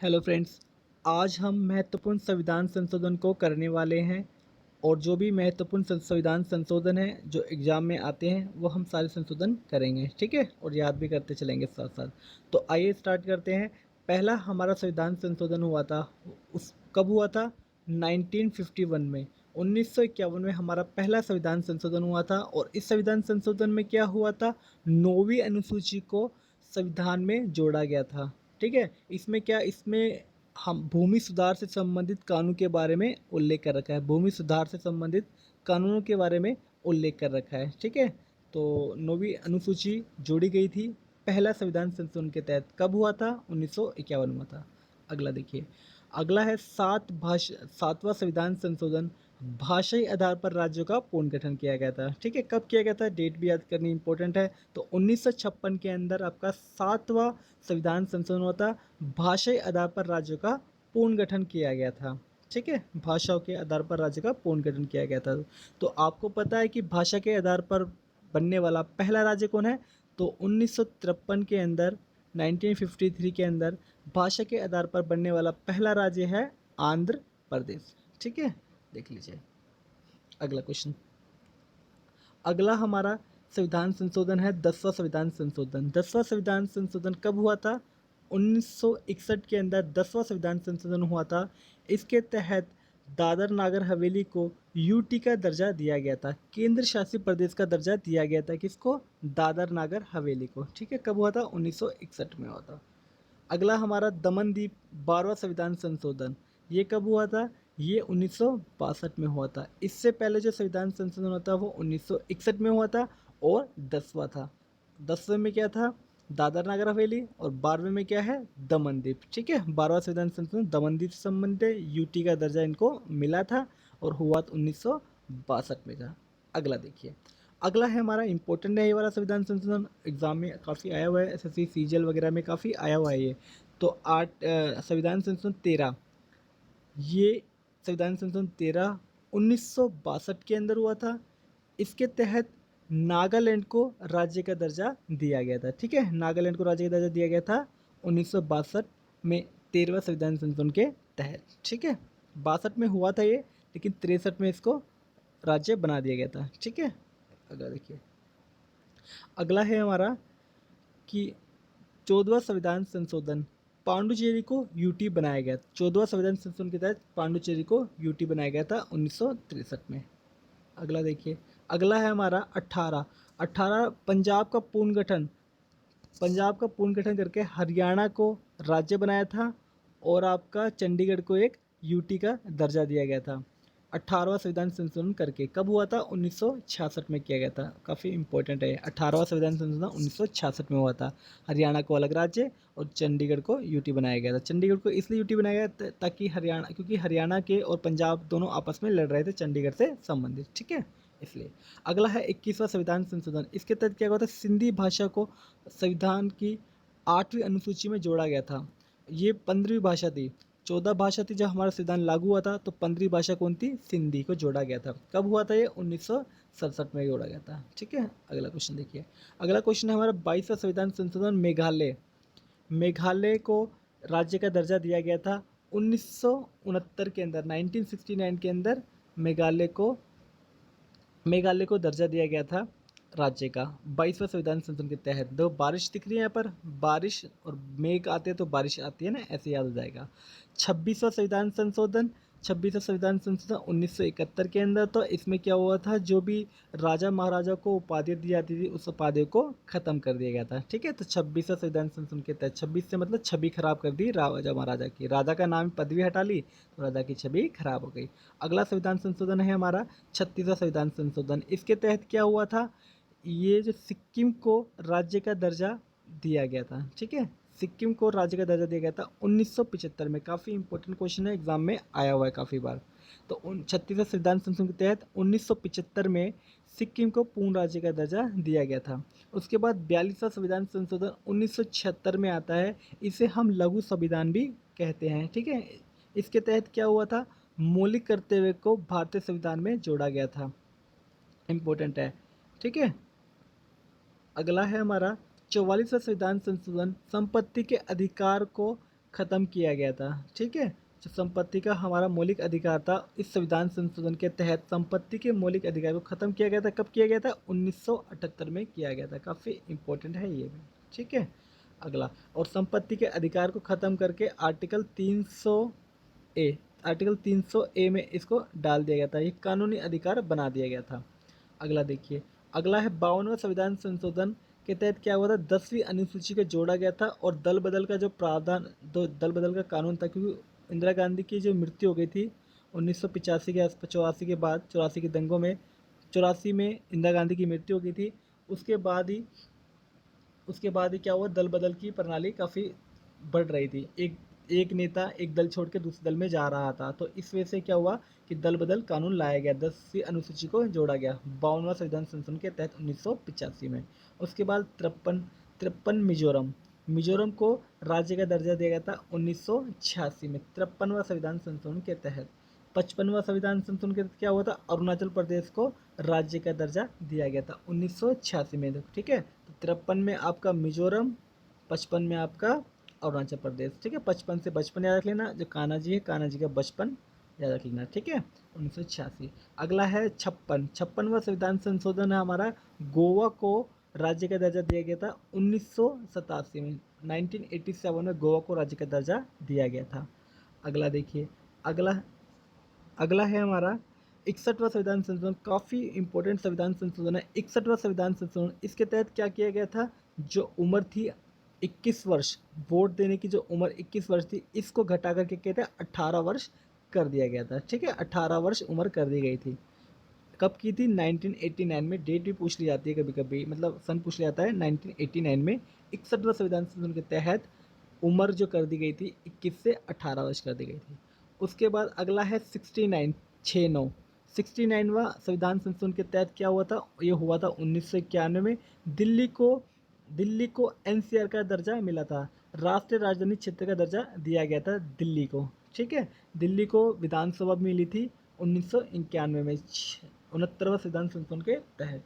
Hello friends, आज हम महत्वपूर्ण संविधान संशोधन को करने वाले हैं और जो भी महत्वपूर्ण संविधान संशोधन हैं जो एग्ज़ाम में आते हैं वो हम सारे संशोधन करेंगे, ठीक है? और याद भी करते चलेंगे साथ साथ। तो आइए स्टार्ट करते हैं। पहला हमारा संविधान संशोधन हुआ था, उस कब हुआ था? 1951 में। 1951 में हमारा पहला संविधान संशोधन हुआ था और इस संविधान संशोधन में क्या हुआ था? 9वीं अनुसूची को संविधान में जोड़ा गया था। ठीक है, इसमें क्या, इसमें हम भूमि सुधार से संबंधित कानून के बारे में उल्लेख कर रखा है। भूमि सुधार से संबंधित कानूनों के बारे में उल्लेख कर रखा है। ठीक है, तो 9वीं अनुसूची जोड़ी गई थी पहला संविधान संशोधन के तहत। कब हुआ था? 1951 में था। अगला देखिए, अगला है सातवां संविधान संशोधन। भाषाई आधार पर राज्यों का पुनर्गठन किया गया था। ठीक है, कब किया गया था? डेट भी याद करनी इंपॉर्टेंट है। तो 1956 के अंदर आपका सातवां संविधान संशोधन हुआ था। भाषाई आधार पर राज्यों का पुनर्गठन किया गया था। ठीक है, भाषाओं के आधार पर राज्य का पुनर्गठन किया गया था। तो आपको पता है कि भाषा के आधार पर बनने वाला पहला राज्य कौन है? तो 1953 के अंदर, 1953 के अंदर भाषा के आधार पर बनने वाला पहला राज्य है आंध्र प्रदेश। ठीक है, देख लीजिए अगला क्वेश्चन। अगला हमारा संविधान संशोधन है 10वां संविधान संशोधन। 10वां संविधान संशोधन कब हुआ था? 1961 के अंदर 10वां संविधान संशोधन हुआ था। इसके तहत दादर नागर हवेली को यूटी का दर्जा दिया गया था। केंद्र शासित प्रदेश का दर्जा दिया गया था। किसको? दादर नागर हवेली को। ठीक है, कब हुआ था? 1961 में हुआ था। अगला हमारा दमनदीप 12वां संविधान संशोधन, ये कब हुआ था? ये 1962 में हुआ था। इससे पहले जो संविधान संशोधन हुआ था वो 1961 में हुआ था और 10वां था। 10वें में क्या था? दादर नागर हवेली, और 12वें में क्या है? दमनदीप। ठीक है, 12वां संविधान संशोधन दमनदीप से संबंधित है। यूटी का दर्जा इनको मिला था और हुआ 1962 में था। अगला देखिए, अगला है हमारा इंपॉर्टेंट है ये वाला संविधान संशोधन, एग्जाम में काफ़ी आया हुआ है, एसएससी सीजीएल वगैरह में काफ़ी आया हुआ है ये। तो संविधान संशोधन 13, ये संविधान संशोधन 13 1962 के अंदर हुआ था। इसके तहत नागालैंड को राज्य का दर्जा दिया गया था। ठीक है, नागालैंड को राज्य का दर्जा दिया गया था 1962 में, 13वां संविधान संशोधन के तहत। ठीक है, 62 में हुआ था ये, लेकिन 63 में इसको राज्य बना दिया गया था। ठीक है, अगला देखिए, अगला है हमारा कि 14वां संविधान संशोधन, पांडुचेरी को यूटी बनाया गया। 14वां संविधान संशोधन के तहत पांडुचेरी को यूटी बनाया गया था 1963 में। अगला देखिए, अगला है हमारा 18 पंजाब का पुनर्गठन। पंजाब का पुनर्गठन करके हरियाणा को राज्य बनाया था और आपका चंडीगढ़ को एक यूटी का दर्जा दिया गया था। 18वां संविधान संशोधन करके कब हुआ था? 1966 में किया गया था। काफ़ी इंपॉर्टेंट है। 18वां संविधान संशोधन 1966 में हुआ था। हरियाणा को अलग राज्य और चंडीगढ़ को यूटी बनाया गया था। चंडीगढ़ को इसलिए यूटी बनाया गया ताकि हरियाणा, क्योंकि हरियाणा के और पंजाब दोनों आपस में लड़ रहे थे चंडीगढ़ से संबंधित। ठीक है, इसलिए। अगला है 21वां संविधान संशोधन। इसके तहत क्या हुआ था? सिंधी भाषा को संविधान की 8वीं अनुसूची में जोड़ा गया था। ये 15वीं भाषा थी। 14 भाषा थी जब हमारा संविधान लागू हुआ था, तो 15वीं भाषा कौन थी? सिंधी को जोड़ा गया था। कब हुआ था ये? 1967 में जोड़ा गया था। ठीक है, अगला क्वेश्चन देखिए। अगला क्वेश्चन है हमारा 22वां संविधान संशोधन, मेघालय। मेघालय को राज्य का दर्जा दिया गया था 1969 के अंदर, 1969 के अंदर मेघालय को दर्जा दिया गया था राज्य का 22वां संविधान संशोधन के तहत। दो बारिश दिख रही है यहाँ पर, बारिश और मेघ आते हैं तो बारिश आती है ना, ऐसे याद हो जाएगा। 26वां संविधान संशोधन, 26वां संविधान संशोधन 1971 के अंदर। तो इसमें क्या हुआ था? जो भी राजा महाराजा को उपाधि दी जाती थी उस उपाधि को खत्म कर दिया गया था। ठीक है, तो 26वां संविधान संशोधन के तहत, 26 से मतलब छवि खराब कर दी राजा महाराजा की, राजा का नाम पदवी हटा ली तो राजा की छवि खराब हो गई। अगला संविधान संशोधन है हमारा 36वां संविधान संशोधन। इसके तहत क्या हुआ था? ये जो सिक्किम को राज्य का दर्जा दिया गया था। ठीक है, सिक्किम को राज्य का दर्जा दिया गया था 1975 में। काफ़ी इंपॉर्टेंट क्वेश्चन है, एग्जाम में आया हुआ है काफ़ी बार। तो 36वां संविधान संशोधन के तहत 1975 में सिक्किम को पूर्ण राज्य का दर्जा दिया गया था। उसके बाद 42वां संविधान संशोधन 1976 में आता है। इसे हम लघु संविधान भी कहते हैं। ठीक है, इसके तहत क्या हुआ था? मौलिक कर्तव्य को भारतीय संविधान में जोड़ा गया था। इम्पोर्टेंट है। ठीक है, अगला है हमारा 44वां संविधान संशोधन, संपत्ति के अधिकार को ख़त्म किया गया था। ठीक है, जो संपत्ति का हमारा मौलिक अधिकार था, इस संविधान संशोधन के तहत संपत्ति के मौलिक अधिकार को ख़त्म किया गया था। कब किया गया था? 1978 में किया गया था। काफ़ी इम्पोर्टेंट है ये भी। ठीक है, अगला, और संपत्ति के अधिकार को ख़त्म करके ए आर्टिकल 300 ए में इसको डाल दिया गया था। ये कानूनी अधिकार बना दिया गया था। अगला देखिए, अगला है 52वां संविधान संशोधन के तहत क्या हुआ था? 10वीं अनुसूची को जोड़ा गया था और दल बदल का जो प्रावधान, दो दल बदल का कानून था, क्योंकि इंदिरा गांधी की जो मृत्यु हो गई थी 1985 के आसपास, 84 के बाद, 84 के दंगों में, 84 में इंदिरा गांधी की मृत्यु हो गई थी। उसके बाद ही क्या हुआ? दल बदल की प्रणाली काफ़ी बढ़ रही थी। एक एक नेता एक दल छोड़ के दूसरे दल में जा रहा था, तो इस वजह से क्या हुआ कि दल बदल कानून लाया गया, 10वीं अनुसूची को जोड़ा गया 52वां संविधान संशोधन के तहत 1985 में। उसके बाद तिरपन मिजोरम को राज्य का दर्जा दिया गया था 1986 में, 53वां संविधान संशोधन के तहत। 55वां संविधान संशोधन के तहत क्या हुआ था? अरुणाचल प्रदेश को राज्य का दर्जा दिया गया था 1986 में। ठीक है, तो 53 में आपका मिजोरम, 55 में आपका अरुणाचल प्रदेश। ठीक है, 55 से बचपन याद रख लेना, जो कान्हा जी है, कान्हा जी का बचपन याद रख लेना। ठीक है, 1986। अगला है 56वां संविधान संशोधन है हमारा, गोवा को राज्य का दर्जा दिया गया था 1987 में। 1987 में गोवा को राज्य का दर्जा दिया गया था। अगला देखिए, अगला अगला है हमारा 61वां संविधान संशोधन। काफ़ी इंपॉर्टेंट संविधान संशोधन है 61वां संविधान संशोधन। इसके तहत क्या किया गया था? जो उम्र थी 21 वर्ष, वोट देने की जो उम्र 21 वर्ष थी, इसको घटा करके कहते हैं 18 वर्ष कर दिया गया था। ठीक है, 18 वर्ष उम्र कर दी गई थी। कब की थी? 1989 में। डेट भी पूछ ली जाती है कभी कभी, मतलब सन पूछ लिया जाता है। 1989 में 61वां संविधान संशोधन के तहत उम्र जो कर दी गई थी 21 से 18 वर्ष कर दी गई थी। उसके बाद अगला है 69 69वां संविधान संशोधन के तहत क्या हुआ था? ये हुआ था 1991 में। दिल्ली को एनसीआर का दर्जा मिला था, राष्ट्रीय राजधानी क्षेत्र का दर्जा दिया गया था दिल्ली को। ठीक है, दिल्ली को विधानसभा मिली थी 1991 में, 69वां संविधान संशोधन के तहत।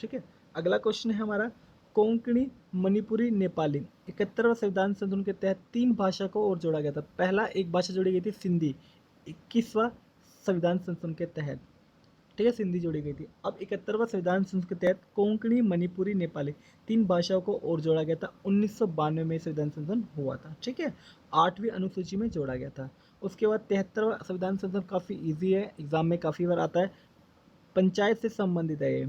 ठीक है, अगला क्वेश्चन है हमारा कोंकणी, मणिपुरी, नेपाली। 71वां संविधान संशोधन के तहत 3 भाषा को और जोड़ा गया था। पहला एक भाषा जोड़ी गई थी सिंधी, 21वां संविधान संशोधन के तहत। ठीक है, सिंधी जोड़ी गई थी। अब 71वां संविधान संशोधन के तहत कोंकणी, मणिपुरी, नेपाली 3 भाषाओं को और जोड़ा गया था। 1992 में संविधान संशोधन हुआ था। ठीक है, 8वीं अनुसूची में जोड़ा गया था। उसके बाद 73वां संविधान संशोधन काफ़ी ईजी है, एग्जाम में काफ़ी बार आता है। पंचायत से संबंधित है ये।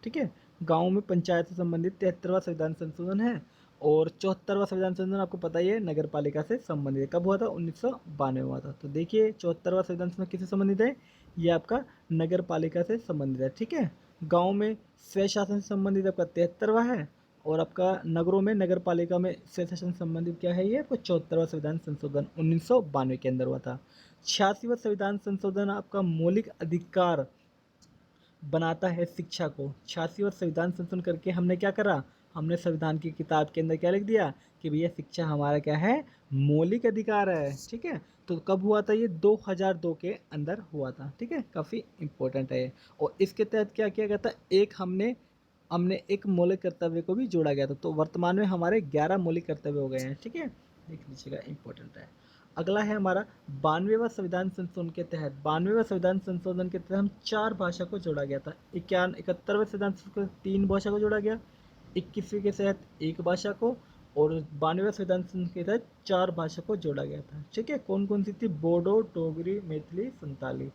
ठीक है, गाँव में पंचायत से संबंधित 73वां संविधान संशोधन है। और 74वां संविधान संशोधन आपको पता ही है, नगर पालिका से संबंधित है। कब हुआ था? 1992 हुआ था। तो देखिए 74वां संविधान संशोधन किससे संबंधित है? ये आपका नगर पालिका से संबंधित है। ठीक है, गाँव में स्वय शासन से संबंधित आपका 73वां है, और आपका नगरों में, नगर पालिका में स्वय शासन से संबंधित क्या है? ये आपका 74वां संविधान संशोधन 1992 के अंदर हुआ था। 86वां संविधान संशोधन आपका मौलिक अधिकार बनाता है शिक्षा को। 86वां संविधान संशोधन करके हमने क्या करा? हमने संविधान की किताब के अंदर क्या लिख दिया कि भैया शिक्षा हमारा क्या है? मौलिक अधिकार है। ठीक है, तो कब हुआ था? ये 2002 के अंदर हुआ था। ठीक है, काफ़ी इंपॉर्टेंट है ये। और इसके तहत क्या किया गया था? एक हमने हमने एक मौलिक कर्तव्य को भी जोड़ा गया था। तो वर्तमान में हमारे 11 मौलिक कर्तव्य हो गए हैं। ठीक है, देख लीजिएगा, इंपॉर्टेंट है। अगला है हमारा 92वां संविधान संशोधन के तहत। 92वां संविधान संशोधन के तहत हम 4 भाषा को जोड़ा गया था। 71वें संविधान संशोधन के 3 भाषा को जोड़ा गया, 21वीं के तहत 1 भाषा को, और 92वें संविधान संशोधन के तहत 4 भाषा को जोड़ा गया था। ठीक है, कौन कौन सी थी? बोडो, डोगरी, मैथिली, संताली।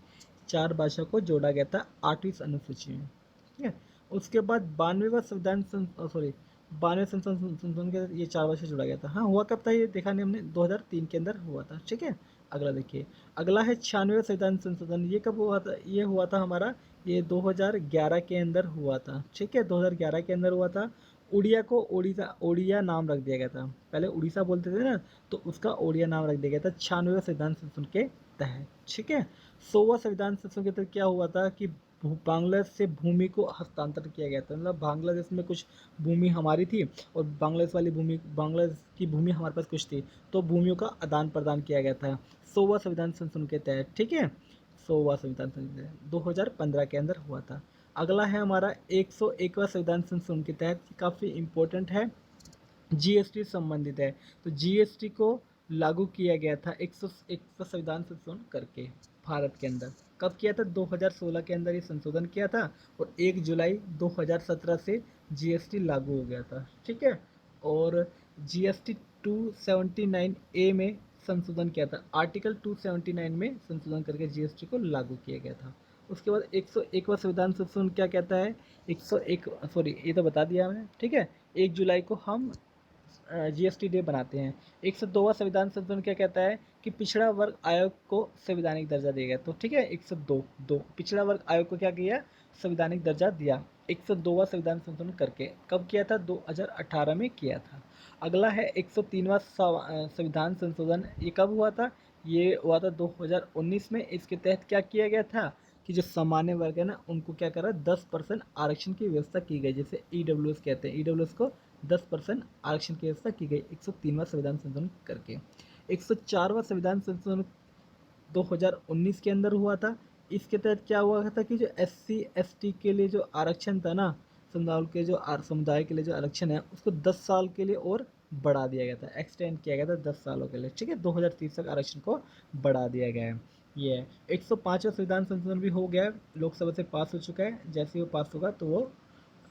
4 भाषा को जोड़ा गया था 8वीं अनुसूची में। ठीक है, उसके बाद 92वां संविधान सॉरी 92वें संशोधन के ये 4 वर्ष से जुड़ा गया था। हाँ, हुआ कब था? ये देखा नहीं हमने, 2003 के अंदर हुआ था। ठीक है, अगला देखिए, अगला है 96वां संविधान संशोधन। ये कब हुआ था? ये हुआ था हमारा, ये 2011 के अंदर हुआ था। ठीक है, 2011 के अंदर हुआ था। उड़िया को ओडिया नाम रख दिया गया था। पहले उड़ीसा बोलते थे ना, तो उसका ओडिया नाम रख दिया गया था 96वें संविधान संशोधन के तहत। ठीक है, 100वां संविधान संशोधन के तहत क्या हुआ था कि बांग्लादेश से भूमि को हस्तांतरित किया गया था। मतलब बांग्लादेश में कुछ भूमि हमारी थी, और बांग्लादेश की भूमि हमारे पास कुछ थी, तो भूमियों का आदान प्रदान किया गया था 100वां संविधान संशोधन के तहत। ठीक है, 100वां संविधान संशोधन 2015 के अंदर हुआ था। अगला है हमारा 101वां संविधान संशोधन के तहत, काफ़ी इम्पोर्टेंट है, जीएसटी संबंधित है। तो जीएसटी को लागू किया गया था 101 संविधान संशोधन करके भारत के अंदर। कब किया था? 2016 के अंदर ये संशोधन किया था और 1 जुलाई 2017 से जीएसटी लागू हो गया था। ठीक है। और जीएसटी 279 ए में संशोधन किया था। आर्टिकल 279 में संशोधन करके जीएसटी को लागू किया गया था। उसके बाद 101वां संविधान संशोधन क्या कहता है? 101 सॉरी ये तो बता दिया मैंने। ठीक है। 1 जुलाई को हम जीएसटी डे बनाते हैं। 102वां संविधान संशोधन क्या कहता है कि पिछड़ा वर्ग आयोग को संवैधानिक दर्जा दिया गया। तो ठीक है, 102 पिछड़ा वर्ग आयोग को क्या किया? संवैधानिक दर्जा दिया 102वां संविधान संशोधन करके। कब किया था? 2018 में किया था। अगला है 103वां संविधान संशोधन। ये कब हुआ था? ये हुआ था 2019 में। इसके तहत क्या किया गया था कि जो सामान्य वर्ग है ना, उनको क्या करा? 10% आरक्षण की व्यवस्था की गई, जैसे ईडब्ल्यूएस कहते हैं। ईडब्ल्यूएस को 10% आरक्षण की व्यवस्था की गई 103वां संविधान संशोधन करके। 104वां संविधान संशोधन 2019 के अंदर हुआ था। इसके तहत क्या हुआ था कि जो एससी एसटी के लिए जो आरक्षण था ना, समुदाय के लिए जो आरक्षण है, उसको 10 साल के लिए और बढ़ा दिया गया था, एक्सटेंड किया गया था 10 सालों के लिए। ठीक है, 2030 तक आरक्षण को बढ़ा दिया गया है। ये है 105वां संविधान संशोधन भी हो गया है, लोकसभा से पास हो चुका है। जैसे ही वो पास होगा तो वो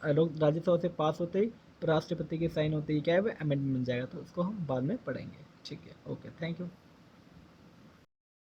लोग राज्यसभा से पास होते ही राष्ट्रपति के साइन होते ही क्या है, वो अमेंडमेंट बन जाएगा। तो उसको हम बाद में पढ़ेंगे। ठीक है, ओके, थैंक यू।